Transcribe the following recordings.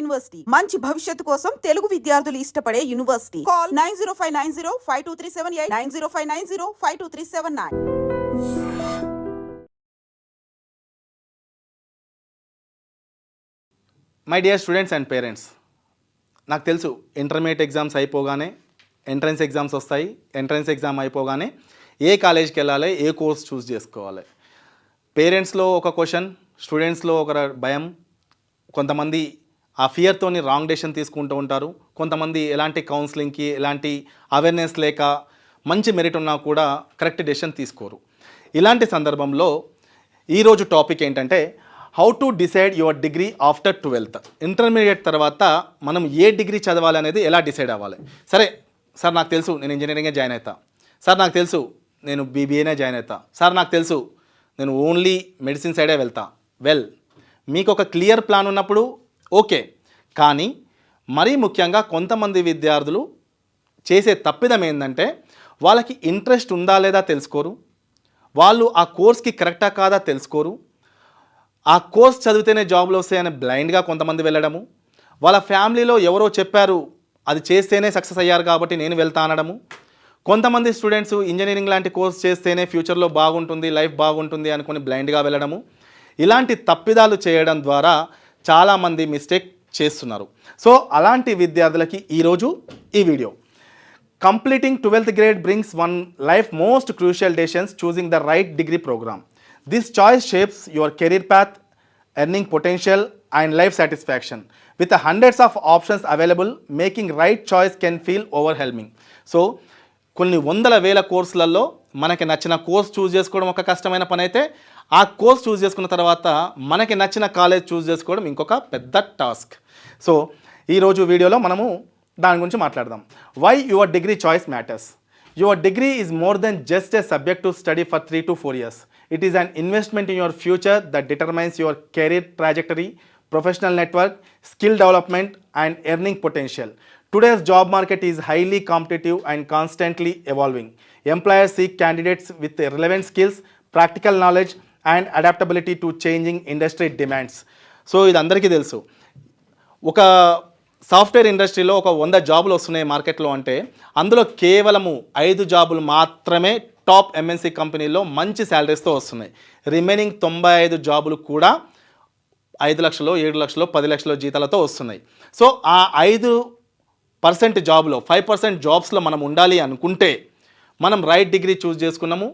University మంచి భవిష్యత్తు కోసం తెలుగు విద్యార్థులు ఇష్టపడే university. Call 9059052378 9059052379. My dear students and parents, నాకు తెలుసు ఇంటర్మీడియట్ ఎగ్జామ్స్ అయిపోగానే ఎంట్రన్స్ ఎగ్జామ్స్ వస్తాయి. ఎంట్రన్స్ ఎగ్జామ్ అయిపోగానే ఏ కాలేజ్కి వెళ్ళాలి, ఏ కోర్స్ చూస్ చేసుకోవాలి. పేరెంట్స్లో ఒక క్వశ్చన్, స్టూడెంట్స్లో ఒక భయం. కొంతమంది ఆ ఫియర్తోని రాంగ్ డెసిషన్ తీసుకుంటూ ఉంటారు. కొంతమంది ఎలాంటి కౌన్సిలింగ్కి ఎలాంటి అవేర్నెస్ లేక మంచి మెరిట్ ఉన్నా కూడా కరెక్ట్ డెసిషన్ తీసుకోరు. ఇలాంటి సందర్భంలో ఈరోజు టాపిక్ ఏంటంటే how to decide your degree after 12th. Intermediate తర్వాత మనం ఏ డిగ్రీ చదవాలి అనేది ఎలా డిసైడ్ అవ్వాలి. సరే సార్, నాకు తెలుసు నేను ఇంజనీరింగే జాయిన్ అవుతా. సార్, నాకు తెలుసు నేను బీబీఏనే జాయిన్ అవుతా. సార్, నాకు తెలుసు నేను ఓన్లీ మెడిసిన్ సైడే వెళ్తా. మీకు ఒక క్లియర్ ప్లాన్ ఉన్నప్పుడు ఓకే. కానీ మరీ ముఖ్యంగా కొంతమంది విద్యార్థులు చేసే తప్పిదం ఏంటంటే వాళ్ళకి ఇంట్రెస్ట్ ఉందా లేదా తెలుసుకోరు, వాళ్ళు ఆ కోర్స్కి కరెక్టా కాదా తెలుసుకోరు, ఆ కోర్స్ చదివితేనే జాబ్లు వస్తాయని బ్లైండ్గా కొంతమంది వెళ్ళడము, వాళ్ళ ఫ్యామిలీలో ఎవరో చెప్పారు అది చేస్తేనే సక్సెస్ అయ్యారు కాబట్టి నేను వెళ్తా అనడము, కొంతమంది స్టూడెంట్స్ ఇంజనీరింగ్ లాంటి కోర్స్ చేస్తేనే ఫ్యూచర్లో బాగుంటుంది, లైఫ్ బాగుంటుంది అనుకుని బ్లైండ్గా వెళ్ళడము. ఇలాంటి తప్పిదాలు చేయడం ద్వారా చాలామంది మిస్టేక్ చేస్తున్నారు. సో అలాంటి విద్యార్థులకి ఈరోజు ఈ video. Completing 12th grade brings one life most crucial decisions, choosing the right degree program. This choice shapes your career path, earning potential and life satisfaction. With the hundreds of options available, making right choice can feel overwhelming. So కొన్ని వందల వేల కోర్సులలో మనకి నచ్చిన course చూస్ చేసుకోవడం ఒక కష్టమైన పని అయితే, ఆ కోర్స్ చూస్ చేసుకున్న తర్వాత మనకి నచ్చిన కాలేజ్ చూస్ చేసుకోవడం ఇంకొక పెద్ద టాస్క్. సో ఈరోజు వీడియోలో మనము దాని గురించి మాట్లాడదాం. Why your degree choice matters. Your degree is more than just a subject to study for 3 to 4 years. It is an investment in your future that determines your career trajectory, professional network, skill development and earning potential. Today's job market is highly competitive and constantly evolving. Employers seek candidates with relevant skills, practical knowledge and adaptability to changing industry demands. So ఇది అందరికీ తెలుసు. ఒక software ఇండస్ట్రీలో ఒక 100 జాబులు వస్తున్నాయి మార్కెట్లో అంటే అందులో కేవలము 5 జాబులు మాత్రమే టాప్ ఎంఎన్సీ కంపెనీలో మంచి శాలరీస్తో వస్తున్నాయి. రిమైనింగ్ 95 జాబులు కూడా 5 లక్షలు, 7 లక్షలు, 10 లక్షల జీతాలతో వస్తున్నాయి. సో ఆ 5% జాబ్లో 5% జాబ్స్లో మనం ఉండాలి అనుకుంటే మనం రైట్ డిగ్రీ చూస్ చేసుకున్నాము,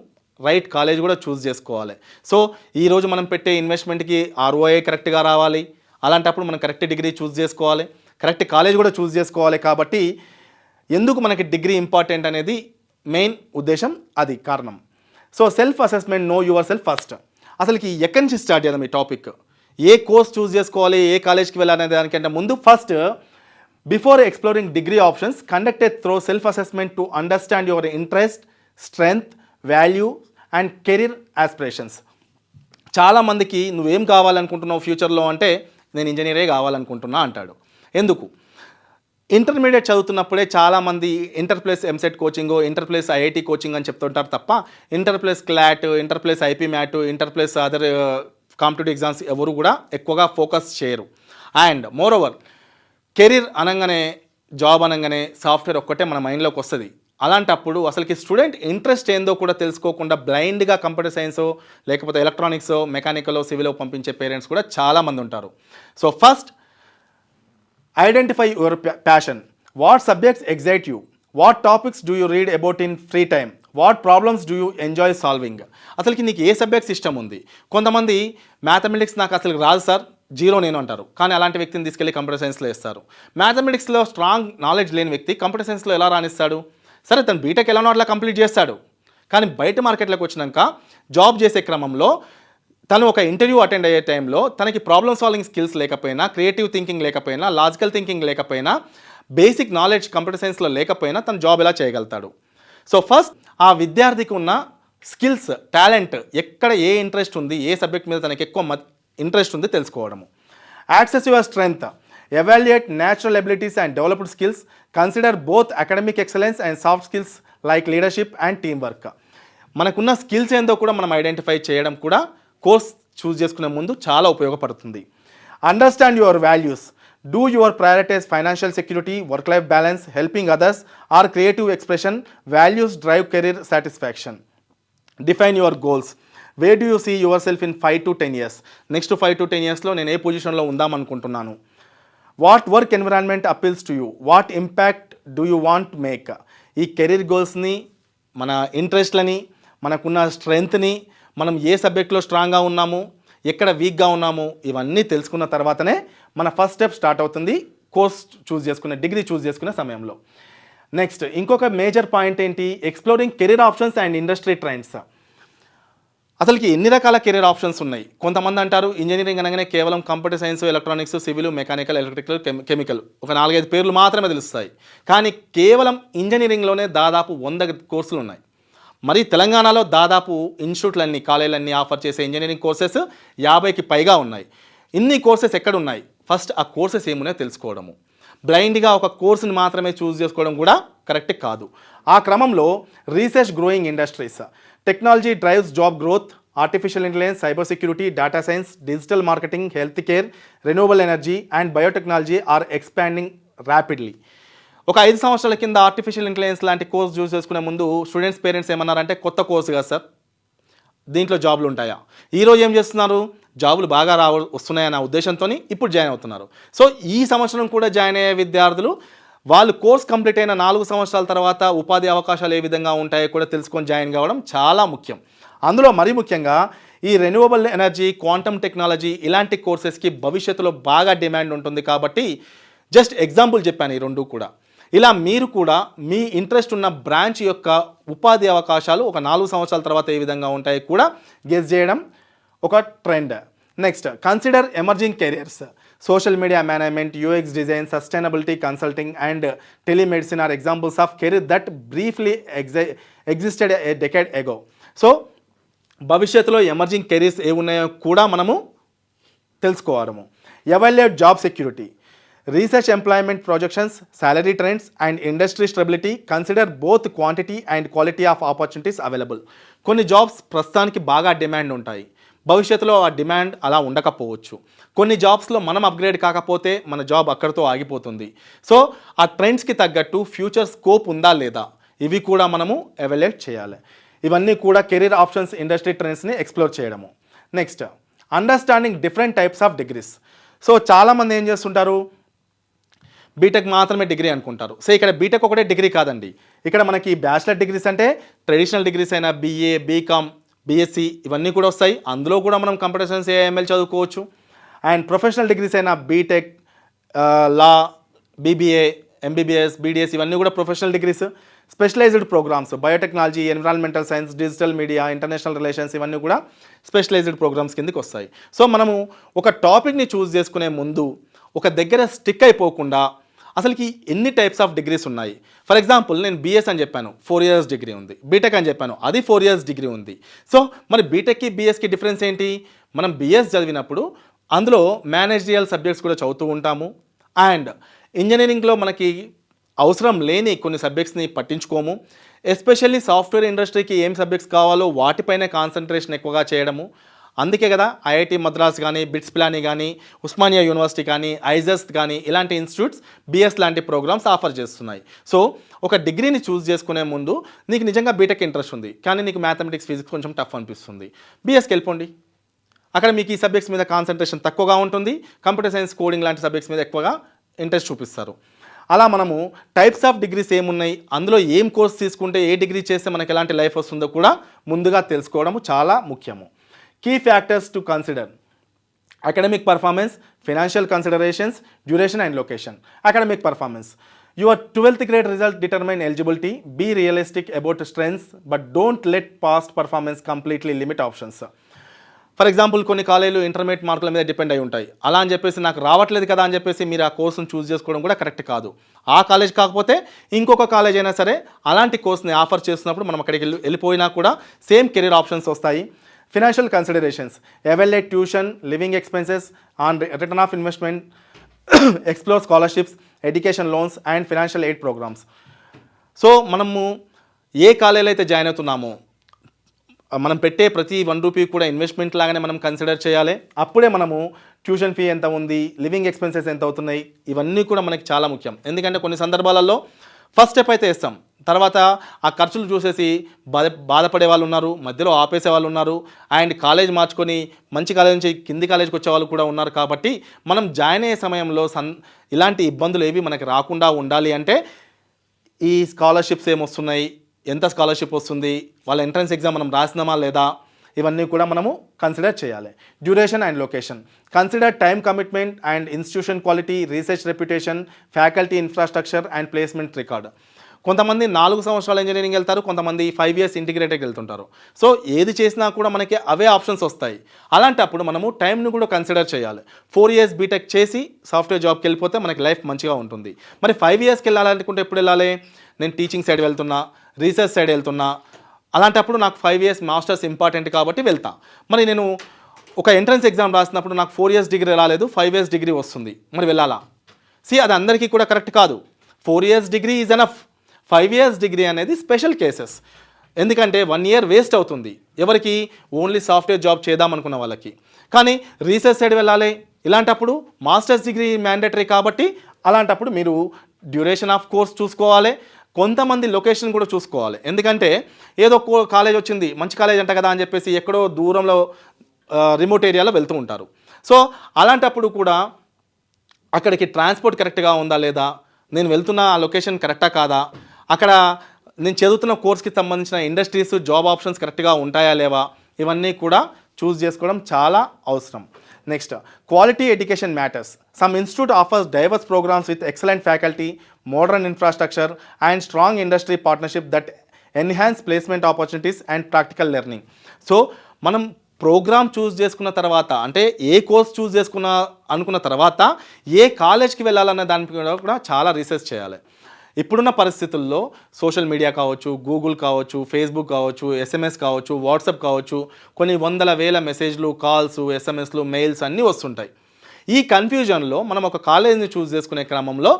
రైట్ కాలేజ్ కూడా చూస్ చేసుకోవాలి. సో ఈరోజు మనం పెట్టే ఇన్వెస్ట్మెంట్కి ROI కరెక్ట్గా రావాలి. అలాంటప్పుడు మనం కరెక్ట్ డిగ్రీ చూస్ చేసుకోవాలి, కరెక్ట్ కాలేజ్ కూడా చూస్ చేసుకోవాలి. కాబట్టి ఎందుకు మనకి డిగ్రీ ఇంపార్టెంట్ అనేది మెయిన్ ఉద్దేశం, అది కారణం. So self assessment, know yourself first. అసలుకి ఎక్కడి నుంచి స్టార్ట్ చేద్దాం ఈ టాపిక్. ఏ కోర్స్ చూస్ చేసుకోవాలి, ఏ కాలేజ్కి వెళ్ళాలనే దానికంటే ముందు first before exploring degree options conduct A throw self assessment to understand your interest, strength, value and career aspirations. చాలామందికి నువ్వేం కావాలనుకుంటున్నావు ఫ్యూచర్లో అంటే నేను ఇంజనీరే కావాలనుకుంటున్నా అంటాడు. ఎందుకు? ఇంటర్మీడియట్ చదువుతున్నప్పుడే చాలామంది inter plus EAMCET coaching, inter plus IIT coaching అని చెప్తుంటారు తప్ప inter plus CLAT, inter plus IPMAT, inter plus other competitive exams ఎవరు కూడా ఎక్కువగా ఫోకస్ చేయరు. అండ్ మోర్ ఓవర్ కెరీర్ అనగానే, జాబ్ అనగానే సాఫ్ట్వేర్ ఒక్కటే మన మైండ్లోకి వస్తుంది. అలాంటప్పుడు అసలుకి స్టూడెంట్ ఇంట్రెస్ట్ ఏందో కూడా తెలుసుకోకుండా బ్లైండ్గా కంప్యూటర్ సైన్సో లేకపోతే ఎలక్ట్రానిక్సో మెకానికలో సివిలో పంపించే పేరెంట్స్ కూడా చాలామంది ఉంటారు. So first identify your passion. What subjects excite you, what topics do you read about in free time, what problems do you enjoy solving. అసలుకి నీకు ఏ సబ్జెక్ట్స్ ఇష్టం ఉంది. కొంతమంది మ్యాథమెటిక్స్ నాకు అసలు రాదు సార్, 0 నేను అంటారు. కానీ అలాంటి వ్యక్తిని తీసుకెళ్ళి కంప్యూటర్ సైన్స్లో వేస్తారు. మ్యాథమెటిక్స్లో స్ట్రాంగ్ నాలెడ్జ్ లేని వ్యక్తి కంప్యూటర్ సైన్స్లో ఎలా రాణిస్తాడు? సరే తను బీటెక్ ఎలానో అట్లా కంప్లీట్ చేస్తాడు, కానీ బయట మార్కెట్లోకి వచ్చినాక జాబ్ చేసే క్రమంలో తను ఒక ఇంటర్వ్యూ అటెండ్ అయ్యే టైంలో తనకి ప్రాబ్లమ్ సాల్వింగ్ స్కిల్స్ లేకపోయినా, క్రియేటివ్ థింకింగ్ లేకపోయినా, లాజికల్ థింకింగ్ లేకపోయినా, బేసిక్ నాలెడ్జ్ కంప్యూటర్ సైన్స్లో లేకపోయినా తను జాబ్ ఎలా చేయగలుగుతాడు? సో ఫస్ట్ ఆ విద్యార్థికి ఉన్న స్కిల్స్, టాలెంట్, ఎక్కడ ఏ ఇంట్రెస్ట్ ఉంది, ఏ సబ్జెక్ట్ మీద తనకి ఎక్కువ ఇంట్రెస్ట్ ఉంది తెలుసుకోవడము. Access your strength. Evaluate natural abilities and developed skills. Consider both academic excellence and soft skills like leadership and team work. మనకున్న స్కిల్స్ ఏందో కూడా మనం ఐడెంటిఫై చేయడం కూడా కోర్స్ చూస్ చేసుకునే ముందు చాలా ఉపయోగపడుతుంది. Understand your values. Do your prioritize financial security, work-life balance, helping others, or creative expression? Values drive career satisfaction. Define your goals. Where do you see yourself in 5 to 10 years? Next 5 to 10 yearsలో నేను ఏ పొజిషన్లో ఉందాం అనుకుంటున్నాను. What work environment appeals to you? What impact do you want make? ఈ career గోల్స్ని, మన ఇంట్రెస్ట్లని, మనకున్న స్ట్రెంగ్త్ని, మనం ఏ సబ్జెక్ట్లో స్ట్రాంగ్గా ఉన్నాము, ఎక్కడ వీక్గా ఉన్నాము, ఇవన్నీ తెలుసుకున్న తర్వాతనే మన ఫస్ట్ స్టెప్ స్టార్ట్ అవుతుంది కోర్స్ చూస్ చేసుకునే, డిగ్రీ చూస్ చేసుకునే సమయంలో. నెక్స్ట్ ఇంకొక మేజర్ పాయింట్ ఏంటి? Exploring career options and industry trends. అసలుకి ఎన్ని రకాల కెరీర్ ఆప్షన్స్ ఉన్నాయి? కొంతమంది అంటారు ఇంజనీరింగ్ అనగానే కేవలం computer science, electronics, civil, mechanical, electrical, chemical, ఒక 4-5 పేర్లు మాత్రమే తెలుస్తాయి. కానీ కేవలం ఇంజనీరింగ్లోనే దాదాపు 100 కోర్సులు ఉన్నాయి. మరి తెలంగాణలో దాదాపు ఇన్స్టిట్యూట్లన్నీ, కాలేజీలన్నీ ఆఫర్ చేసే ఇంజనీరింగ్ కోర్సెస్ 50కి పైగా ఉన్నాయి. ఇన్ని కోర్సెస్ ఎక్కడ ఉన్నాయి? ఫస్ట్ ఆ కోర్సెస్ ఏమున్నాయో తెలుసుకోవడము. బ్లైండ్గా ఒక కోర్సుని మాత్రమే చూస్ చేసుకోవడం కూడా కరెక్ట్ కాదు. ఆ క్రమంలో research growing industries, technology drives job growth, artificial intelligence, cyber security, data science, digital marketing, health care, renewable energy and biotechnology are expanding rapidly. ఒక 5 సంవత్సరాల కింద ఆర్టిఫిషియల్ ఇంటెలిజెన్స్ లాంటి కోర్స్ చూస్ చేసుకునే ముందు స్టూడెంట్స్ పేరెంట్స్ ఏమన్నారంటే కొత్త కోర్సు కదా సార్, దీంట్లో జాబులు ఉంటాయా? ఈరోజు ఏం చేస్తున్నారు? జాబులు బాగా వస్తున్నాయన్న ఉద్దేశంతో ఇప్పుడు జాయిన్ అవుతున్నారు. సో ఈ సంవత్సరం కూడా జాయిన్ అయ్యే విద్యార్థులు వాళ్ళు కోర్స్ కంప్లీట్ అయిన 4 సంవత్సరాల తర్వాత ఉపాధి అవకాశాలు ఏ విధంగా ఉంటాయో కూడా తెలుసుకొని జాయిన్ కావడం చాలా ముఖ్యం. అందులో మరీ ముఖ్యంగా ఈ రెన్యూవబుల్ ఎనర్జీ, క్వాంటమ్ టెక్నాలజీ ఇలాంటి కోర్సెస్కి భవిష్యత్తులో బాగా డిమాండ్ ఉంటుంది. కాబట్టి జస్ట్ ఎగ్జాంపుల్ చెప్పాను ఈ రెండు కూడా. ఇలా మీరు కూడా మీ ఇంట్రెస్ట్ ఉన్న బ్రాంచ్ యొక్క ఉపాధి అవకాశాలు ఒక 4 సంవత్సరాల తర్వాత ఏ విధంగా ఉంటాయో కూడా గెస్ చేయడం ఒక trend. Next consider emerging careers. Social media management, UX design, sustainability consulting and telemedicine are examples of career that briefly existed a decade ago. So భవిష్యత్తులో ఎమర్జింగ్ కెరీర్స్ ఏ ఉన్నాయో కూడా మనము తెలుసుకోవడము. Evaluate job security, research employment projections, salary trends and industry stability, consider both quantity and quality of opportunities available. కొన్ని jobs ప్రస్తుతానికి బాగా demand ఉంటాయి, భవిష్యత్తులో ఆ డిమాండ్ అలా ఉండకపోవచ్చు. కొన్ని జాబ్స్లో మనం అప్గ్రేడ్ కాకపోతే మన జాబ్ అక్కడితో ఆగిపోతుంది. సో ఆ ట్రెండ్స్కి తగ్గట్టు ఫ్యూచర్ స్కోప్ ఉందా లేదా, ఇవి కూడా మనము ఎవాల్యుయేట్ చేయాలి. ఇవన్నీ కూడా కెరీర్ ఆప్షన్స్, ఇండస్ట్రీ ట్రెండ్స్ని ఎక్స్ప్లోర్ చేయడము. Next understanding different types of degrees. So చాలామంది ఏం చేస్తుంటారు, బీటెక్ మాత్రమే డిగ్రీ అనుకుంటారు. సో ఇక్కడ బీటెక్ ఒకటే డిగ్రీ కాదండి. ఇక్కడ మనకి బ్యాచిలర్ డిగ్రీస్ అంటే ట్రెడిషనల్ డిగ్రీస్ అయినా బీఏ, బీకామ్, బీఎస్సీ ఇవన్నీ కూడా వస్తాయి. అందులో కూడా మనం కంప్యూటర్ సైన్స్, ఏఎంఎల్ చదువుకోవచ్చు. అండ్ ప్రొఫెషనల్ డిగ్రీస్ అయినా BTech, law, BBA, MBBS, BDS ఇవన్నీ కూడా professional degrees. Specialised programmes, biotechnology, environmental science, digital media, international relations ఇవన్నీ కూడా స్పెషలైజ్డ్ ప్రోగ్రామ్స్ కిందకి వస్తాయి. సో మనము ఒక టాపిక్ని చూస్ చేసుకునే ముందు ఒక దగ్గర స్టిక్ అయిపోకుండా అసలుకి ఎన్ని టైప్స్ ఆఫ్ డిగ్రీస్ ఉన్నాయి. ఫర్ ఎగ్జాంపుల్ నేను బీఎస్ అని చెప్పాను, 4 years డిగ్రీ ఉంది. బీటెక్ అని చెప్పాను, అది 4 years డిగ్రీ ఉంది. సో మరి బీటెక్కి బీఎస్కి డిఫరెన్స్ ఏంటి? మనం బీఎస్ చదివినప్పుడు అందులో మేనేజరియల్ సబ్జెక్ట్స్ కూడా చదువుతూ ఉంటాము. అండ్ ఇంజనీరింగ్లో మనకి అవసరం లేని కొన్ని సబ్జెక్ట్స్ని పట్టించుకోము. ఎస్పెషల్లీ సాఫ్ట్వేర్ ఇండస్ట్రీకి ఏం సబ్జెక్ట్స్ కావాలో వాటిపైనే కాన్సన్ట్రేషన్ ఎక్కువగా చేయడము. అందుకే కదా ఐఐటి మద్రాస్ కానీ, బిట్స్ పిలానీ కానీ, ఉస్మానియా యూనివర్సిటీ కానీ, ఐజెస్ కానీ ఇలాంటి ఇన్స్టిట్యూట్స్ బీఎస్ లాంటి ప్రోగ్రామ్స్ ఆఫర్ చేస్తున్నాయి. సో ఒక డిగ్రీని చూస్ చేసుకునే ముందు నీకు నిజంగా బీటెక్ ఇంట్రెస్ట్ ఉంది, కానీ నీకు మ్యాథమెటిక్స్, ఫిజిక్స్ కొంచెం టఫ్ అనిపిస్తుంది, బీఎస్కి వెళ్ళిపోండి. అక్కడ మీకు ఈ సబ్జెక్ట్స్ మీద కాన్సన్ట్రేషన్ తక్కువగా ఉంటుంది. కంప్యూటర్ సైన్స్, కోడింగ్ లాంటి సబ్జెక్ట్స్ మీద ఎక్కువగా ఇంట్రెస్ట్ చూపిస్తారు. అలా మనము టైప్స్ ఆఫ్ డిగ్రీస్ ఏమున్నాయి, అందులో ఏం కోర్స్ తీసుకుంటే ఏ డిగ్రీ చేస్తే మనకు ఎలాంటి లైఫ్ వస్తుందో కూడా ముందుగా తెలుసుకోవడము చాలా ముఖ్యము. Key factors to consider: academic performance, financial considerations, duration and location. Academic performance: your 12th grade result determine eligibility. Be realistic about strengths, but don't let past performance completely limit options. For example కొన్ని కాలేజీలు intermediate మార్కుల మీద depend అయి ఉంటాయి. అలా అని చెప్పేసి నాకు రావట్లేదు కదా అని చెప్పేసి మీరు ఆ కోర్సును చూస్ చేసుకోవడం కూడా కరెక్ట్ కాదు. ఆ కాలేజ్ కాకపోతే ఇంకొక కాలేజ్ అయినా సరే అలాంటి కోర్స్ని ఆఫర్ చేస్తున్నప్పుడు మనం అక్కడికి వెళ్ళిపోయినా కూడా సేమ్ కెరీర్ ఆప్షన్స్ వస్తాయి. Financial considerations: evaluate tuition, living expenses, on return of investment, explore scholarships, education loans and financial aid programmes. So మనము ఏ కాలేజీలో అయితే జాయిన్ అవుతున్నామో మనం పెట్టే ప్రతి ₹1 కూడా ఇన్వెస్ట్మెంట్ లాగానే మనం కన్సిడర్ చేయాలి. అప్పుడే మనము ట్యూషన్ ఫీ ఎంత ఉంది, లివింగ్ ఎక్స్పెన్సెస్ ఎంత అవుతున్నాయి, ఇవన్నీ కూడా మనకి చాలా ముఖ్యం. ఎందుకంటే కొన్ని సందర్భాలలో ఫస్ట్ స్టెప్ అయితే ఇస్తాం, తర్వాత ఆ ఖర్చులు చూసేసి బాధపడే వాళ్ళు ఉన్నారు, మధ్యలో ఆపేసే వాళ్ళు ఉన్నారు, అండ్ కాలేజ్ మార్చుకొని మంచి కాలేజ్ నుంచి కింది కాలేజ్కి వచ్చే వాళ్ళు కూడా ఉన్నారు. కాబట్టి మనం జాయిన్ అయ్యే సమయంలో ఇలాంటి ఇబ్బందులు ఏవి మనకి రాకుండా ఉండాలి అంటే ఈ స్కాలర్షిప్స్ ఏమొస్తున్నాయి, ఎంత స్కాలర్షిప్ వస్తుంది, వాళ్ళ ఎంట్రన్స్ ఎగ్జామ్ మనం రాసినామా లేదా, ఇవన్నీ కూడా మనము కన్సిడర్ చేయాలి. Duration and location, consider time commitment and institution quality, research reputation, faculty infrastructure and placement record. కొంతమంది 4 సంవత్సరాలు ఇంజనీరింగ్ వెళ్తారు, కొంతమంది 5 years ఇంటిగ్రేటెడ్కి వెళ్తుంటారు. సో ఏది చేసినా కూడా మనకి అవే ఆప్షన్స్ వస్తాయి. అలాంటప్పుడు మనము టైంను కూడా కన్సిడర్ చేయాలి. 4 years బీటెక్ చేసి సాఫ్ట్వేర్ జాబ్కి వెళ్ళిపోతే మనకి లైఫ్ మంచిగా ఉంటుంది. మరి 5 yearsకి వెళ్ళాలనుకుంటే ఎప్పుడు వెళ్ళాలి? నేను టీచింగ్ సైడ్ వెళ్తున్నా, రీసెర్చ్ సైడ్ వెళ్తున్నా, అలాంటప్పుడు నాకు 5 years మాస్టర్స్ ఇంపార్టెంట్ కాబట్టి వెళ్తా. మరి నేను ఒక ఎంట్రన్స్ ఎగ్జామ్ రాసినప్పుడు నాకు 4 years డిగ్రీ రాలేదు, 5 years డిగ్రీ వస్తుంది, మరి వెళ్ళాలా? అది అందరికీ కూడా కరెక్ట్ కాదు. 4 years degree is enough. 5 years degree అనేది స్పెషల్ కేసెస్. ఎందుకంటే 1 year వేస్ట్ అవుతుంది ఎవరికి? ఓన్లీ సాఫ్ట్వేర్ జాబ్ చేద్దాం అనుకున్న వాళ్ళకి. కానీ రీసెర్చ్ సైడ్ వెళ్ళాలి, ఇలాంటప్పుడు మాస్టర్స్ డిగ్రీ మ్యాండేటరీ కాబట్టి అలాంటప్పుడు మీరు డ్యూరేషన్ ఆఫ్ కోర్స్ చూసుకోవాలి. కొంతమంది లొకేషన్ కూడా చూసుకోవాలి. ఎందుకంటే ఏదో కాలేజ్ వచ్చింది, మంచి కాలేజ్ అంట కదా అని చెప్పేసి ఎక్కడో దూరంలో రిమోట్ ఏరియాలో వెళ్తూ ఉంటారు. సో అలాంటప్పుడు కూడా అక్కడికి ట్రాన్స్పోర్ట్ కరెక్ట్గా ఉందా లేదా, నేను వెళ్తున్న ఆ లొకేషన్ కరెక్టా కాదా, అక్కడ నేను చదువుతున్న కోర్స్కి సంబంధించిన ఇండస్ట్రీస్, జాబ్ ఆప్షన్స్ కరెక్ట్గా ఉంటాయా లేవా, ఇవన్నీ కూడా చూస్ చేసుకోవడం చాలా అవసరం. Next, quality education matters. Some institute offers diverse programmes with excellent faculty, modern infrastructure and strong industry partnership that enhance placement opportunities and practical learning. So మనం ప్రోగ్రామ్ చూస్ చేసుకున్న తర్వాత, అంటే ఏ కోర్స్ చూస్ అనుకున్న తర్వాత ఏ కాలేజ్కి వెళ్ళాలన్న దాని కూడా చాలా రీసెర్చ్ చేయాలి. ఇప్పుడున్న పరిస్థితుల్లో సోషల్ మీడియా కావచ్చు, గూగుల్ కావచ్చు, ఫేస్బుక్ కావచ్చు, SMS కావచ్చు, వాట్సాప్ కావచ్చు, కొన్ని 100,000 మెసేజ్లు, కాల్స్, SMSలు, మెయిల్స్ అన్నీ వస్తుంటాయి. ఈ కన్ఫ్యూజన్లో మనం ఒక కాలేజ్ని చూస్ చేసుకునే క్రమంలో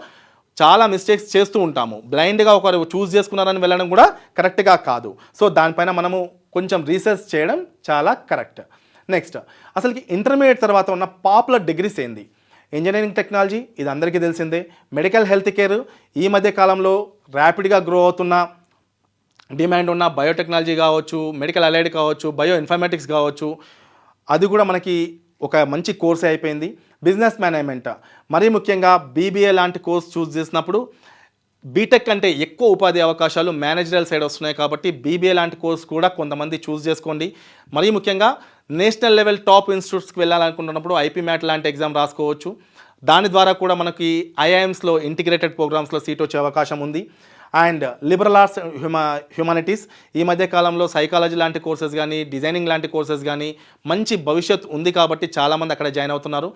చాలా మిస్టేక్స్ చేస్తూ ఉంటాము. బ్లైండ్గా ఒకరు చూస్ చేసుకున్నారని వెళ్ళడం కూడా కరెక్ట్గా కాదు. సో దానిపైన మనము కొంచెం రీసెర్చ్ చేయడం చాలా కరెక్ట్. నెక్స్ట్, అసలుకి ఇంటర్మీడియట్ తర్వాత ఉన్న పాపులర్ డిగ్రీస్ ఏంది? ఇంజనీరింగ్ టెక్నాలజీ, ఇది అందరికీ తెలిసిందే. మెడికల్ హెల్త్ కేర్, ఈ మధ్య కాలంలో ర్యాపిడ్గా గ్రో అవుతున్న డిమాండ్ ఉన్న బయోటెక్నాలజీ కావచ్చు, మెడికల్ అలైడ్ కావచ్చు, బయో ఇన్ఫర్మేటిక్స్ కావచ్చు, అది కూడా మనకి ఒక మంచి కోర్సే అయిపోయింది. బిజినెస్ మేనేజ్మెంట్, మరీ ముఖ్యంగా BBA లాంటి కోర్స్ చూస్ చేసినప్పుడు బీటెక్ కంటే ఎక్కువ ఉపాధి అవకాశాలు మేనేజరల్ సైడ్ వస్తున్నాయి. కాబట్టి BBA లాంటి కోర్స్ కూడా కొంతమంది చూస్ చేసుకోండి. మరీ ముఖ్యంగా నేషనల్ లెవెల్ టాప్ ఇన్స్టిట్యూట్స్కి వెళ్ళాలనుకుంటున్నప్పుడు IP MAT లాంటి ఎగ్జామ్ రాసుకోవచ్చు. దాని ద్వారా కూడా మనకి IIMsలో ఇంటిగ్రేటెడ్ ప్రోగ్రామ్స్లో సీట్ వచ్చే అవకాశం ఉంది. అండ్ లిబరల్ ఆర్ట్స్, హ్యూమానిటీస్, ఈ మధ్య కాలంలో సైకాలజీ లాంటి కోర్సెస్ కానీ, డిజైనింగ్ లాంటి కోర్సెస్ కానీ మంచి భవిష్యత్ ఉంది కాబట్టి చాలామంది అక్కడ జాయిన్ అవుతున్నారు.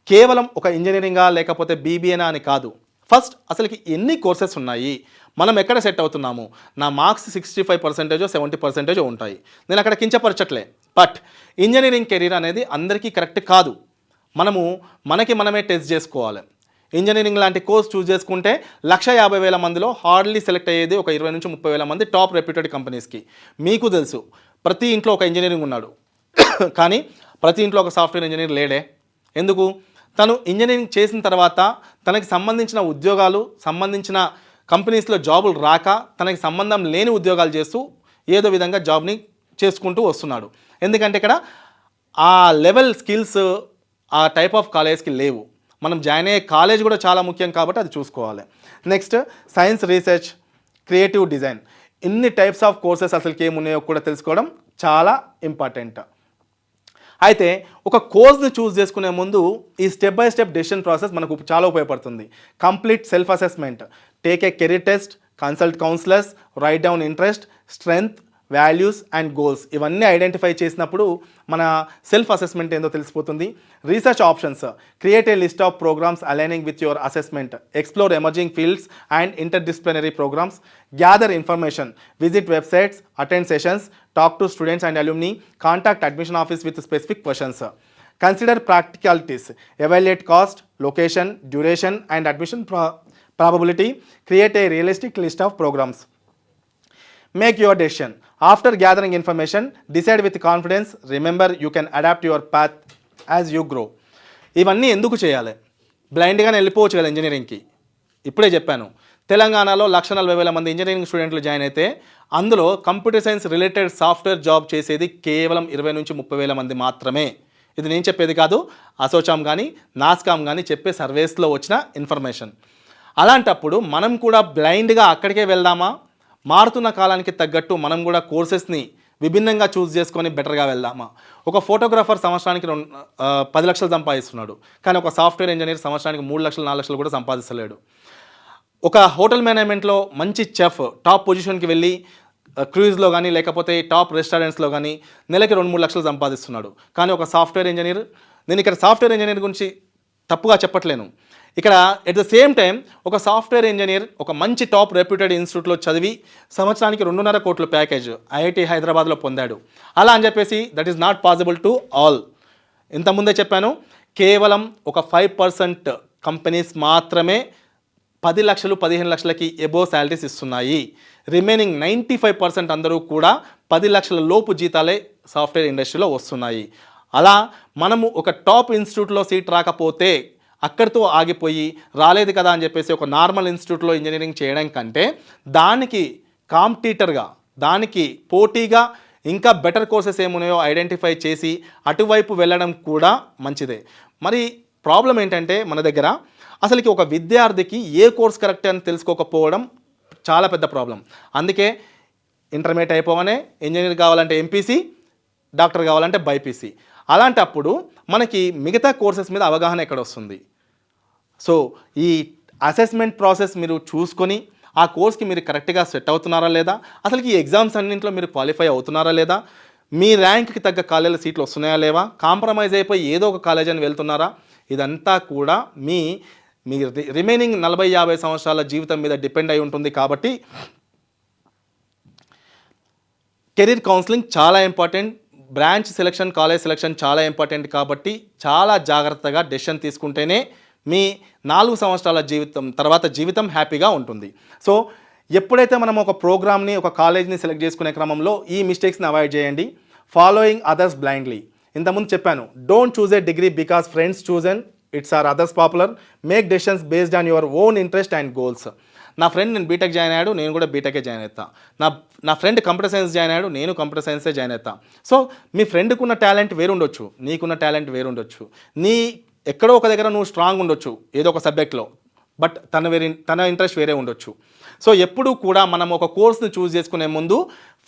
కేవలం ఒక ఇంజనీరింగా లేకపోతే BBAనా అని కాదు. ఫస్ట్ అసలుకి ఎన్ని కోర్సెస్ ఉన్నాయి, మనం ఎక్కడ సెట్ అవుతున్నాము. నా మార్క్స్ 65% 70% ఉంటాయి, నేను అక్కడ కించపరచట్లే. బట్ ఇంజనీరింగ్ కెరీర్ అనేది అందరికీ కరెక్ట్ కాదు. మనకి మనమే టెస్ట్ చేసుకోవాలి. ఇంజనీరింగ్ లాంటి కోర్స్ చూస్ చేసుకుంటే 150,000 మందిలో హార్డ్లీ సెలెక్ట్ అయ్యేది ఒక 20,000 నుంచి 30,000 మంది టాప్ రెప్యూటెడ్ కంపెనీస్కి. మీకు తెలుసు, ప్రతి ఇంట్లో ఒక ఇంజనీరింగ్ ఉన్నాడు, కానీ ప్రతి ఇంట్లో ఒక సాఫ్ట్వేర్ ఇంజనీర్ లేడే. ఎందుకు? తను ఇంజనీరింగ్ చేసిన తర్వాత తనకి సంబంధించిన ఉద్యోగాలు, సంబంధించిన కంపెనీస్లో జాబులు రాక తనకి సంబంధం లేని ఉద్యోగాలు చేస్తూ ఏదో విధంగా జాబ్ని చేసుకుంటూ వస్తున్నాడు. ఎందుకంటే ఇక్కడ ఆ లెవెల్ స్కిల్స్ ఆ టైప్ ఆఫ్ కాలేజ్కి లేవు. మనం జాయిన్ అయ్యే కాలేజ్ కూడా చాలా ముఖ్యం కాబట్టి అది చూసుకోవాలి. Next, science research, creative design, ఇన్ని టైప్స్ ఆఫ్ కోర్సెస్ అసలుకి ఏమున్నాయో కూడా తెలుసుకోవడం చాలా ఇంపార్టెంట్. అయితే ఒక కోర్స్ని చూస్ చేసుకునే ముందు ఈ step by step decision process మనకు చాలా ఉపయోగపడుతుంది. Complete self assessment, take a career test, consult counsellors, write down interest, strength, values and goals, ఇవన్నీ ఐడెంటిఫై చేసినప్పుడు మన సెల్ఫ్ అసెస్మెంట్ ఏందో తెలిసిపోతుంది. Research options, create a list of programmes aligning with your assessment, explore emerging fields and interdisciplinary programmes, gather information, visit websites, attend sessions, talk to students and alumni, contact admission office with specific questions, consider practicalities, evaluate cost, location, duration and admission probability, create a realistic list of programmes. Make your decision. After gathering information decide with confidence. Remember you can adapt your path as you grow. ఇవన్నీ ఎందుకు చేయాలి? బ్లైండ్గానే వెళ్ళిపోవచ్చు కదా ఇంజనీరింగ్కి. ఇప్పుడే చెప్పాను, తెలంగాణలో 140,000 మంది engineering స్టూడెంట్లు జాయిన్ అయితే అందులో computer science related software job చేసేది కేవలం 20 నుంచి 30,000 మంది మాత్రమే. ఇది నేను చెప్పేది కాదు, అసోచామ్ కానీ నాస్కామ్ కానీ చెప్పే సర్వేస్లో వచ్చిన ఇన్ఫర్మేషన్. అలాంటప్పుడు మనం కూడా బ్లైండ్గా అక్కడికే వెళ్దామా? మారుతున్న కాలానికి తగ్గట్టు మనం కూడా కోర్సెస్ని విభిన్నంగా చూస్ చేసుకొని బెటర్గా వెళ్దామా? ఒక ఫోటోగ్రాఫర్ సంవత్సరానికి 10 లక్షలు సంపాదిస్తున్నాడు, కానీ ఒక సాఫ్ట్వేర్ ఇంజనీర్ సంవత్సరానికి 3 లక్షలు 4 లక్షలు కూడా సంపాదిస్తలేడు. ఒక హోటల్ మేనేజ్మెంట్లో మంచి చెఫ్ టాప్ పొజిషన్కి వెళ్ళి క్రూజ్లో కానీ లేకపోతే టాప్ రెస్టారెంట్స్లో కానీ నెలకి 2-3 లక్షలు సంపాదిస్తున్నాడు. కానీ ఒక సాఫ్ట్వేర్ ఇంజనీర్, నేను ఇక్కడ సాఫ్ట్వేర్ ఇంజనీర్ గురించి తప్పుగా చెప్పట్లేను, ఇక్కడ ఎట్ ద సేమ్ టైం ఒక సాఫ్ట్వేర్ ఇంజనీర్ ఒక మంచి టాప్ రెప్యూటెడ్ ఇన్స్టిట్యూట్లో చదివి సంవత్సరానికి 2.5 కోట్ల ప్యాకేజ్ ఐఐటి హైదరాబాద్లో పొందాడు. అలా అని చెప్పేసి that is not possible to all. ఇంతకుముందే చెప్పాను, కేవలం ఒక 5% కంపెనీస్ మాత్రమే 10 లక్షలు 15 లక్షలకి ఎబో శాలరీస్ ఇస్తున్నాయి. రిమైనింగ్ 95% అందరూ కూడా 10 లక్షల లోపు జీతాలే సాఫ్ట్వేర్ ఇండస్ట్రీలో వస్తున్నాయి. అలా మనము ఒక టాప్ ఇన్స్టిట్యూట్లో సీట్ రాకపోతే అక్కడితో ఆగిపోయి రాలేదు కదా అని చెప్పేసి ఒక నార్మల్ ఇన్స్టిట్యూట్లో ఇంజనీరింగ్ చేయడం కంటే దానికి కాంపిటీటర్గా, దానికి పోటీగా ఇంకా బెటర్ కోర్సెస్ ఏమున్నాయో ఐడెంటిఫై చేసి అటువైపు వెళ్ళడం కూడా మంచిదే. మరి ప్రాబ్లం ఏంటంటే మన దగ్గర అసలుకి ఒక విద్యార్థికి ఏ కోర్స్ కరెక్ట్ అని తెలుసుకోకపోవడం చాలా పెద్ద ప్రాబ్లం. అందుకే ఇంటర్మీడియట్ అయిపోగానే ఇంజనీర్ కావాలంటే ఎంపీసీ, డాక్టర్ కావాలంటే బైపీసీ. అలాంటప్పుడు మనకి మిగతా కోర్సెస్ మీద అవగాహన ఎక్కడ వస్తుంది? సో ఈ అసెస్మెంట్ ప్రాసెస్ మీరు చూసుకొని ఆ కోర్స్కి మీరు కరెక్ట్గా సెట్ అవుతున్నారా లేదా, అసలుకి ఈ ఎగ్జామ్స్ అన్నింటిలో మీరు క్వాలిఫై అవుతున్నారా లేదా, మీ ర్యాంక్కి తగ్గ కాలేజీల సీట్లు వస్తున్నాయా లేవా, కాంప్రమైజ్ అయిపోయి ఏదో ఒక కాలేజ్ అని వెళ్తున్నారా, ఇదంతా కూడా మీ రిమైనింగ్ 40-50 సంవత్సరాల జీవితం మీద డిపెండ్ అయి ఉంటుంది. కాబట్టి కెరీర్ కౌన్సిలింగ్ చాలా important, branch selection, college selection చాలా ఇంపార్టెంట్. కాబట్టి చాలా జాగ్రత్తగా డెసిషన్ తీసుకుంటేనే మీ 4 సంవత్సరాల తర్వాత జీవితం హ్యాపీగా ఉంటుంది. సో ఎప్పుడైతే మనం ఒక ప్రోగ్రామ్ని, ఒక కాలేజ్ని సెలెక్ట్ చేసుకునే క్రమంలో ఈ మిస్టేక్స్ని అవాయిడ్ చేయండి. Following others blindly. ఇంతకుముందు చెప్పాను, don't choose a degree because friends chosen it's or others popular. Make decisions based on your own interest and goals. నా ఫ్రెండ్ నేను బీటెక్ జాయిన్ అయ్యాడు, నేను కూడా బీటెకే జాయిన్ అవుతా. నా ఫ్రెండ్ కంప్యూటర్ సైన్స్ జాయిన్ అయ్యాడు, నేను కంప్యూటర్ సైన్సే జాయిన్ అవుతా. సో మీ ఫ్రెండ్కి ఉన్న టాలెంట్ వేరుండొచ్చు, నీకున్న టాలెంట్ వేరుండొచ్చు. ఎక్కడో ఒక దగ్గర నువ్వు స్ట్రాంగ్ ఉండొచ్చు ఏదో ఒక సబ్జెక్ట్లో, బట్ తన ఇంట్రెస్ట్ వేరే ఉండొచ్చు. సో ఎప్పుడూ కూడా మనం ఒక కోర్స్ని చూస్ చేసుకునే ముందు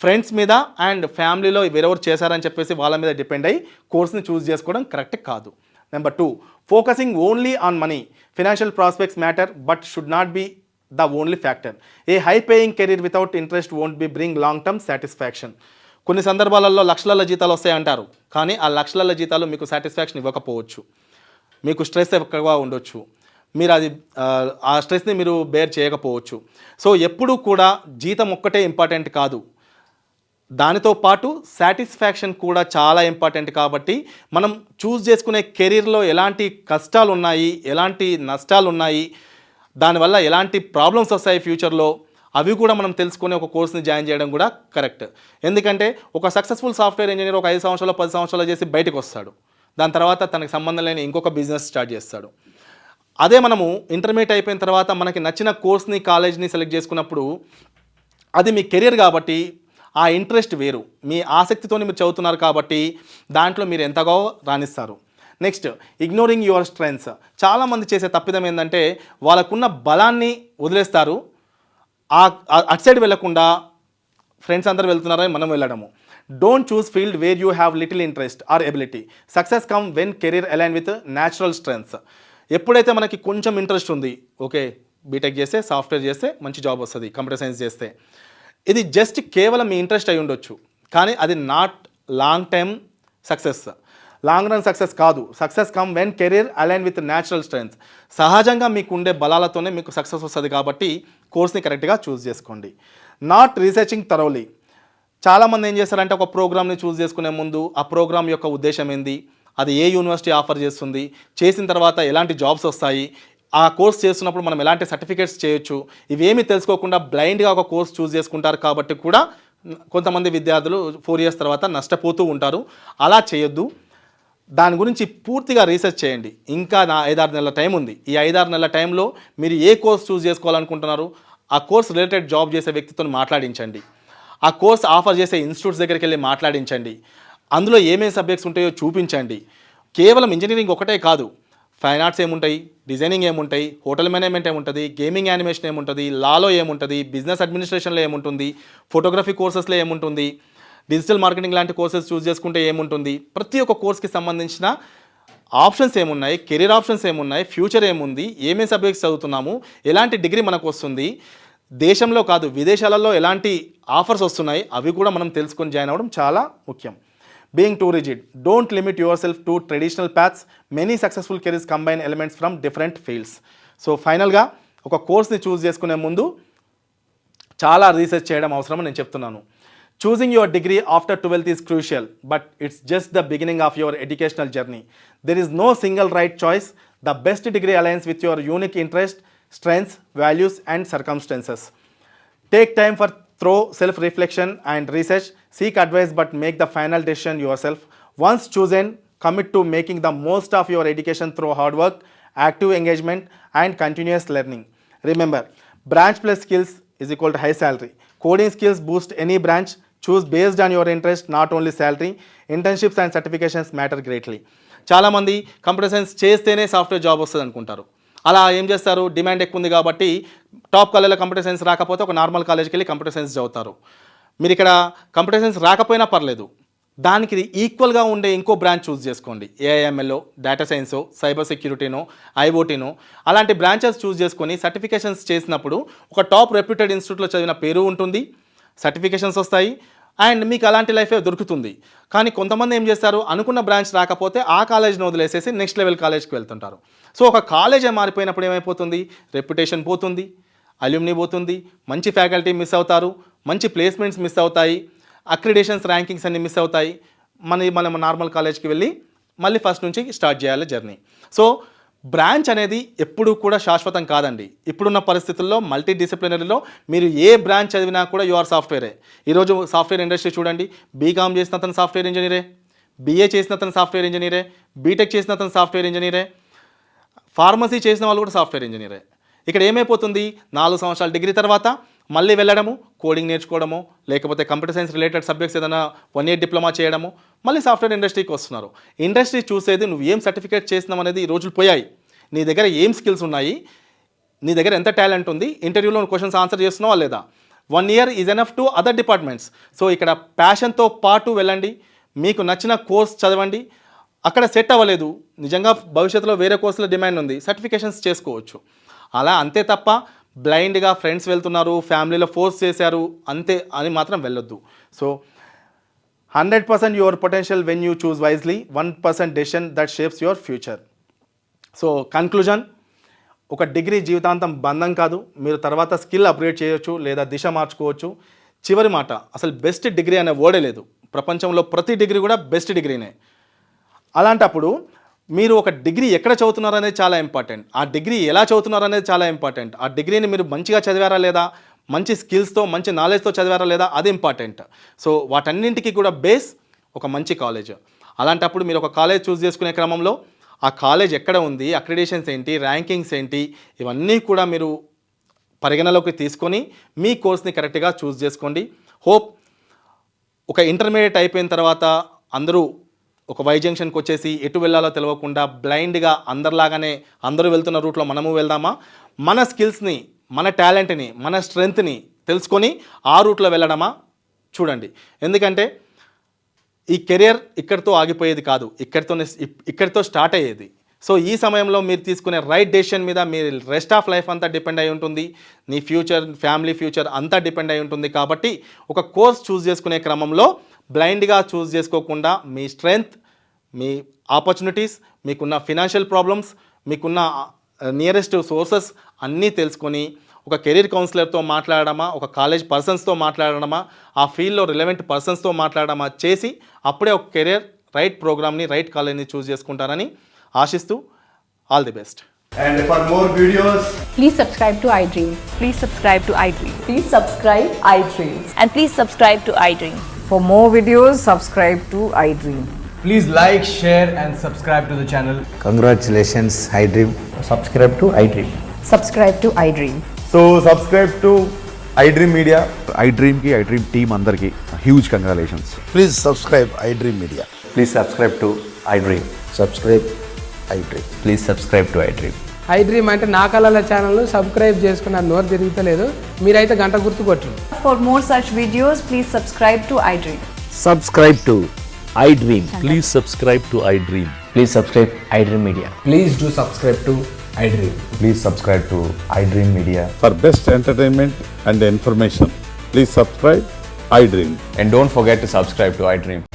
ఫ్రెండ్స్ మీద అండ్ ఫ్యామిలీలో వేరెవరు చేశారని చెప్పేసి వాళ్ళ మీద డిపెండ్ అయ్యి కోర్స్ని చూస్ చేసుకోవడం కరెక్ట్ కాదు. Number 2, focusing only on money. Financial prospects matter but should not be the only factor. A high paying career without interest won't be bring long term satisfaction. కొన్ని సందర్భాలలో లక్షల జీతాలు వస్తాయంటారు, కానీ ఆ లక్షల జీతాలు మీకు సాటిస్ఫాక్షన్ ఇవ్వకపోవచ్చు, మీకు స్ట్రెస్ ఎక్కువగా ఉండొచ్చు, మీరు ఆ స్ట్రెస్ని మీరు బేర్ చేయకపోవచ్చు. సో ఎప్పుడూ కూడా జీతం ఒక్కటే ఇంపార్టెంట్ కాదు, దానితో పాటు సాటిస్ఫాక్షన్ కూడా చాలా ఇంపార్టెంట్. కాబట్టి మనం చూస్ చేసుకునే కెరీర్లో ఎలాంటి కష్టాలు ఉన్నాయి, ఎలాంటి నష్టాలు ఉన్నాయి, దానివల్ల ఎలాంటి ప్రాబ్లమ్స్ వస్తాయి ఫ్యూచర్లో, అవి కూడా మనం తెలుసుకుని ఒక కోర్స్ని జాయిన్ చేయడం కూడా కరెక్ట్. ఎందుకంటే ఒక సక్సెస్ఫుల్ సాఫ్ట్వేర్ ఇంజనీర్ ఒక 5 సంవత్సరాలు 10 సంవత్సరాలు చేసి బయటకు వస్తాడు, దాని తర్వాత తనకు సంబంధం లేని ఇంకొక బిజినెస్ స్టార్ట్ చేస్తాడు. అదే మనము ఇంటర్మీడియట్ అయిపోయిన తర్వాత మనకి నచ్చిన కోర్స్ని, కాలేజ్ని సెలెక్ట్ చేసుకున్నప్పుడు అది మీ కెరీర్ కాబట్టి ఆ ఇంట్రెస్ట్ వేరు, మీ ఆసక్తితో మీరు చదువుతున్నారు కాబట్టి దాంట్లో మీరు ఎంతగా రాణిస్తారు. Next, ignoring your strengths. చాలామంది చేసే తప్పిదం ఏంటంటే వాళ్ళకున్న బలాన్ని వదిలేస్తారు, అటు సైడ్ వెళ్లకుండా ఫ్రెండ్స్ అందరూ వెళ్తున్నారని మనం వెళ్ళడము. Don't choose field where you have little interest or ability. Success come when career align with natural strengths. ఎప్పుడైతే మనకి కొంచెం ఇంట్రెస్ట్ ఉంది, ఓకే బీటెక్ చేస్తే, సాఫ్ట్వేర్ చేస్తే మంచి జాబ్ వస్తుంది, కంప్యూటర్ సైన్స్ చేస్తే, ఇది జస్ట్ కేవలం మీ ఇంట్రెస్ట్ అయి ఉండొచ్చు, కానీ అది not long time success, long run success కాదు. Success come when career align with natural strengths. సహజంగా మీకు ఉండే బలాలతోనే మీకు సక్సెస్ వస్తుంది కాబట్టి కోర్స్ని కరెక్ట్గా చూస్ చేసుకోండి. Not researching thoroughly. చాలామంది ఏం చేస్తారంటే ఒక ప్రోగ్రామ్ని చూస్ చేసుకునే ముందు ఆ ప్రోగ్రామ్ యొక్క ఉద్దేశం ఏంది, అది ఏ యూనివర్సిటీ ఆఫర్ చేస్తుంది, చేసిన తర్వాత ఎలాంటి జాబ్స్ వస్తాయి, ఆ కోర్స్ చేస్తున్నప్పుడు మనం ఎలాంటి సర్టిఫికేట్స్ చేయొచ్చు, ఇవేమీ తెలుసుకోకుండా బ్లైండ్గా ఒక కోర్స్ చూస్ చేసుకుంటారు కాబట్టి కూడా కొంతమంది విద్యార్థులు 4 ఇయర్స్ తర్వాత నష్టపోతూ ఉంటారు. అలా చేయొద్దు. దాని గురించి పూర్తిగా రీసెర్చ్ చేయండి. ఇంకా 5-6 నెలల టైం ఉంది. ఈ 5-6 నెలల టైంలో మీరు ఏ కోర్స్ చూస్ చేసుకోవాలనుకుంటున్నారు, ఆ కోర్స్ రిలేటెడ్ జాబ్ చేసే వ్యక్తితో మాట్లాడించండి. ఆ కోర్స్ ఆఫర్ చేసే ఇన్స్టిట్యూట్స్ దగ్గరికి వెళ్ళి మాట్లాడించండి. అందులో ఏమేమి సబ్జెక్ట్స్ ఉంటాయో చూపించండి. కేవలం ఇంజనీరింగ్ ఒకటే కాదు, ఫైన్ ఆర్ట్స్ ఏముంటాయి, డిజైనింగ్ ఏముంటాయి, హోటల్ మేనేజ్మెంట్ ఏముంటుంది, గేమింగ్ యానిమేషన్ ఏముంటుంది, లాలో ఏముంటుంది, బిజినెస్ అడ్మినిస్ట్రేషన్లో ఏముంటుంది, ఫోటోగ్రఫీ కోర్సెస్లో ఏముంటుంది, డిజిటల్ మార్కెటింగ్ లాంటి కోర్సెస్ చూస్ చేసుకుంటే ఏముంటుంది, ప్రతి ఒక్క కోర్స్కి సంబంధించిన ఆప్షన్స్ ఏమున్నాయి, కెరీర్ ఆప్షన్స్ ఏమున్నాయి, ఫ్యూచర్ ఏముంది, ఏమేమి సబ్జెక్ట్స్ చదువుతున్నాము, ఎలాంటి డిగ్రీ మనకు వస్తుంది, దేశంలో కాదు విదేశాలలో ఎలాంటి ఆఫర్స్ వస్తున్నాయి, అవి కూడా మనం తెలుసుకొని జాయిన్ అవ్వడం చాలా ముఖ్యం. Being too rigid. Don't limit yourself to traditional paths. Many successful careers combine elements from different fields. So ఫైనల్గా ఒక కోర్స్ని చూస్ చేసుకునే ముందు చాలా రీసెర్చ్ చేయడం అవసరం నేను చెప్తున్నాను. Choosing your degree after 12th is crucial, but it's just the beginning of your educational journey. There is no single right choice. The best degree aligns with your unique interest, strengths, values, and circumstances. Take time for thorough self-reflection and research. Seek advice but make the final decision yourself. Once chosen, commit to making the most of your education through hard work, active engagement, and continuous learning. Remember, branch plus skills is equal to high salary. Coding skills boost any branch. Choose based on your interest, not only salary. Internships and certifications matter greatly. చాలామంది computer science చేస్తేనే software job వస్తుంది అనుకుంటారు. అలా ఏం చేస్తారు, demand ఎక్కువ ఉంది కాబట్టి టాప్ కాలేజ్లో కంప్యూటర్ సైన్స్ రాకపోతే ఒక నార్మల్ కాలేజ్కి వెళ్ళి కంప్యూటర్ సైన్స్ చదువుతారు. మీరు ఇక్కడ కంప్యూటర్ సైన్స్ రాకపోయినా పర్లేదు, దానికి ఈక్వల్గా ఉండే ఇంకో బ్రాంచ్ చూస్ చేసుకోండి. ఏఐఎంఎల్లో, డేటా సైన్సో, సైబర్ సెక్యూరిటీనో, ఐఓటీనో అలాంటి బ్రాంచెస్ చూస్ చేసుకొని సర్టిఫికేషన్స్ చేసినప్పుడు ఒక టాప్ రెప్యూటెడ్ ఇన్స్టిట్యూట్లో చదివిన పేరు ఉంటుంది, సర్టిఫికేషన్స్ వస్తాయి, అండ్ మీకు అలాంటి లైఫే దొరుకుతుంది. కానీ కొంతమంది ఏం చేస్తారు, అనుకున్న బ్రాంచ్ రాకపోతే ఆ కాలేజ్ని వదిలేసేసి నెక్స్ట్ లెవెల్ కాలేజ్కి వెళ్తుంటారు. సో ఒక కాలేజే మారిపోయినప్పుడు ఏమైపోతుంది, రెప్యుటేషన్ పోతుంది, అల్యూమినీ పోతుంది, మంచి ఫ్యాకల్టీ మిస్ అవుతారు, మంచి ప్లేస్మెంట్స్ మిస్ అవుతాయి, అక్రిడేషన్స్ ర్యాంకింగ్స్ అన్ని మిస్ అవుతాయి. మనం నార్మల్ కాలేజ్కి వెళ్ళి మళ్ళీ ఫస్ట్ నుంచి స్టార్ట్ చేయాలి జర్నీ. సో బ్రాంచ్ అనేది ఎప్పుడు కూడా శాశ్వతం కాదండి. ఇప్పుడున్న పరిస్థితుల్లో మల్టీ డిసిప్లినరీలో మీరు ఏ బ్రాంచ్ చదివినా కూడా యు ఆర్ సాఫ్ట్వేరే. ఈరోజు సాఫ్ట్వేర్ ఇండస్ట్రీ చూడండి, బీకామ్ చేసిన అతను సాఫ్ట్వేర్ ఇంజనీరే, బీఏ చేసిన అతను సాఫ్ట్వేర్ ఇంజనీరే, బీటెక్ చేసిన అతను సాఫ్ట్వేర్ ఇంజనీరే, ఫార్మసీ చేసిన వాళ్ళు కూడా సాఫ్ట్వేర్ ఇంజనీరే. ఇక్కడ ఏమైపోతుంది, 4 సంవత్సరాల డిగ్రీ తర్వాత మళ్ళీ వెళ్ళడము, కోడింగ్ నేర్చుకోవడము, లేకపోతే కంప్యూటర్ సైన్స్ రిలేటెడ్ సబ్జెక్ట్స్ ఏదైనా 1 ఇయర్ డిప్లొమా చేయడము, మళ్ళీ సాఫ్ట్వేర్ ఇండస్ట్రీకి వస్తున్నారు. ఇండస్ట్రీ చూసేది నువ్వు ఏం సర్టిఫికేట్ చేసినావు అనేది ఈ రోజులు పోయాయి. నీ దగ్గర ఏం స్కిల్స్ ఉన్నాయి, నీ దగ్గర ఎంత టాలెంట్ ఉంది, ఇంటర్వ్యూలో క్వశ్చన్స్ ఆన్సర్ చేస్తున్నావా లేదా. 1 year is enough to other departments. So ఇక్కడ ప్యాషన్తో పాటు వెళ్ళండి, మీకు నచ్చిన కోర్స్ చదవండి. అక్కడ సెట్ అవ్వలేదు, నిజంగా భవిష్యత్తులో వేరే కోర్సులో డిమాండ్ ఉంది, సర్టిఫికేషన్స్ చేసుకోవచ్చు. అలా అంతే తప్ప బ్లైండ్గా ఫ్రెండ్స్ వెళ్తున్నారు, ఫ్యామిలీలో ఫోర్స్ చేశారు అంతే అని మాత్రం వెళ్ళొద్దు. So 100% your potential when you choose wisely, 1% decision that shapes your future. So conclusion, ఒక డిగ్రీ జీవితాంతం బంధం కాదు, మీరు తర్వాత స్కిల్ అప్గ్రేడ్ చేయొచ్చు లేదా దిశ మార్చుకోవచ్చు. చివరి మాట, అసలు బెస్ట్ డిగ్రీ అనే వర్డే లేదు. ప్రపంచంలో ప్రతి డిగ్రీ కూడా బెస్ట్ డిగ్రీనే. అలాంటప్పుడు మీరు ఒక డిగ్రీ ఎక్కడ చదువుతున్నారు అనేది చాలా ఇంపార్టెంట్, ఆ డిగ్రీ ఎలా చదువుతున్నారు అనేది చాలా ఇంపార్టెంట్, ఆ డిగ్రీని మీరు మంచిగా చదివారా లేదా, మంచి స్కిల్స్తో మంచి నాలెడ్జ్తో చదివారా లేదా, అది ఇంపార్టెంట్. సో వాటన్నింటికి కూడా బేస్ ఒక మంచి కాలేజ్. అలాంటప్పుడు మీరు ఒక కాలేజ్ చూస్ చేసుకునే క్రమంలో ఆ కాలేజ్ ఎక్కడ ఉంది, అక్రిడేషన్స్ ఏంటి, ర్యాంకింగ్స్ ఏంటి, ఇవన్నీ కూడా మీరు పరిగణలోకి తీసుకొని మీ కోర్స్ని కరెక్ట్గా చూస్ చేసుకోండి. హోప్ ఒక ఇంటర్మీడియట్ అయిపోయిన తర్వాత అందరూ ఒక వై జంక్షన్కి వచ్చేసి ఎటు వెళ్ళాలో తెలియకుండా బ్లైండ్గా అందరిలాగానే అందరూ వెళ్తున్న రూట్లో మనము వెళ్దామా, మన స్కిల్స్ని, మన టాలెంట్ని, మన స్ట్రెంగ్త్ని తెలుసుకొని ఆ రూట్లో వెళ్ళడమా చూడండి. ఎందుకంటే ఈ కెరియర్ ఇక్కడితో ఆగిపోయేది కాదు, ఇక్కడితో స్టార్ట్ అయ్యేది. సో ఈ సమయంలో మీరు తీసుకునే రైట్ డెసిషన్ మీద మీ రెస్ట్ ఆఫ్ లైఫ్ అంతా డిపెండ్ అయి ఉంటుంది, నీ ఫ్యూచర్, ఫ్యామిలీ ఫ్యూచర్ అంతా డిపెండ్ అయి ఉంటుంది. కాబట్టి ఒక కోర్స్ చూస్ చేసుకునే క్రమంలో బ్లైండ్గా చూస్ చేసుకోకుండా మీ స్ట్రెంగ్త్, మీ ఆపర్చునిటీస్, మీకున్న ఫినాన్షియల్ ప్రాబ్లమ్స్, మీకున్న నియరెస్ట్ సోర్సెస్ అన్నీ తెలుసుకొని ఒక కెరీర్ కౌన్సిలర్తో మాట్లాడడమా, ఒక కాలేజ్ పర్సన్స్తో మాట్లాడడమా, ఆ ఫీల్డ్లో రిలవెంట్ పర్సన్స్తో మాట్లాడడమా చేసి అప్పుడే ఒక కెరీర్ రైట్ ప్రోగ్రామ్ని, రైట్ కాలేజ్ని చూస్ చేసుకుంటారని ఆశిస్తూ all the best. And for more videos, Please subscribe to iDream. Please subscribe to iDream. Please subscribe iDreams. And please subscribe to iDream. For more videos, subscribe to iDream. Please like, share and subscribe to the channel. Congratulations, iDream. Subscribe to iDream. Subscribe to iDream. so subscribe to iDream Media. iDream team అందరికి huge congratulations. Please subscribe iDream Media. Please subscribe to iDream. Subscribe iDream. Please subscribe to iDream. iDream అంటే నా కళల ఛానల్ను subscribe చేసుకున్న నోరు తిరుగుతలేదు, మీరైతే గంట గుర్తు కొట్టండి. For more such videos, please subscribe to iDream. Subscribe to iDream. Please subscribe to iDream. Please subscribe iDream Media. Please do subscribe to iDream. Please subscribe to iDream Media. For best entertainment and information, please subscribe iDream. And don't forget to subscribe to iDream.